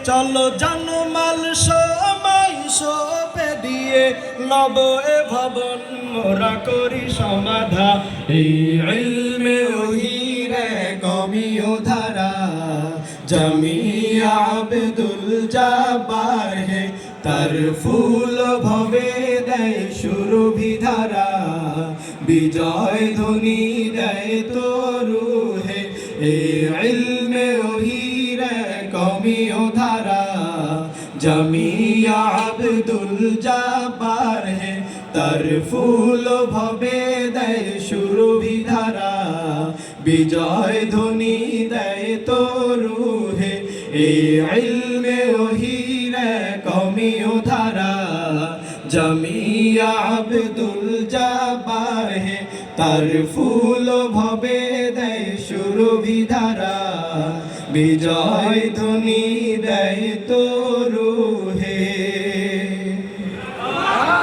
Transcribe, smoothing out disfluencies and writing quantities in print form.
চলো জানমাল সময় সোপে দিয়ে নব এ ভবন মোরা করি সমাধা। এই ইলমে ওহিরে কমিও ধারা জামিয়া আব্দুল জব্বার হে, তার ফুল ভবে দেয় সুরভি ধারা, বিজয় ধ্বনি দেয় তরু হে। এই ইলমে ওহিরে কমিও ধারা জামিয়া আব্দুল জব্বার হে, তার ফুল ভবে দেয় সুরভি ধারা, বিজয় ধ্বনি দেয় তরু হে। এই ইলমে ওহিরে কমিও ধারা জামিয়া আব্দুল জব্বার হে, তার ফুল ভবে দেয় সুরভি ধারা, বিজয় ধ্বনি দেয় তো